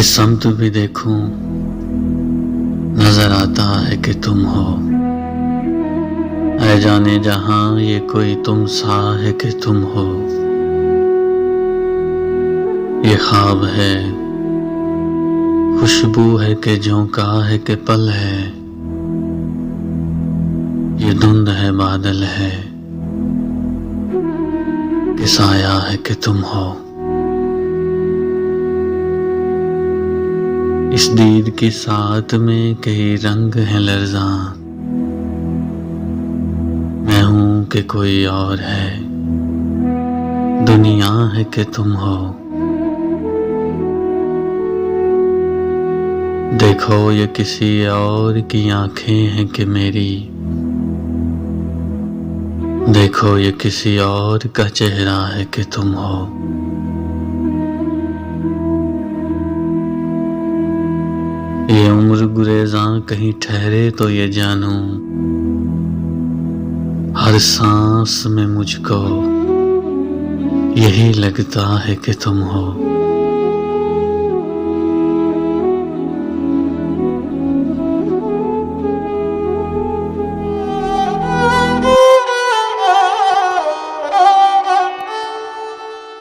जिस समत भी देखूं नजर आता है कि तुम हो। ऐ जाने जहां ये कोई तुम सा है कि तुम हो। ये ख्वाब है, खुशबू है कि झोंका है कि पल है। ये धुंध है, बादल है कि साया है कि तुम हो। इस दीद की साथ में कई रंग हैं लर्ज़ां। मैं हूं कि कोई और है, दुनिया है कि तुम हो। देखो ये किसी और की आंखें हैं कि मेरी। देखो ये किसी और का चेहरा है कि तुम हो। ये उम्र गुरेज़ां कहीं ठहरे तो ये जानूं, हर सांस में मुझको यही लगता है कि तुम हो।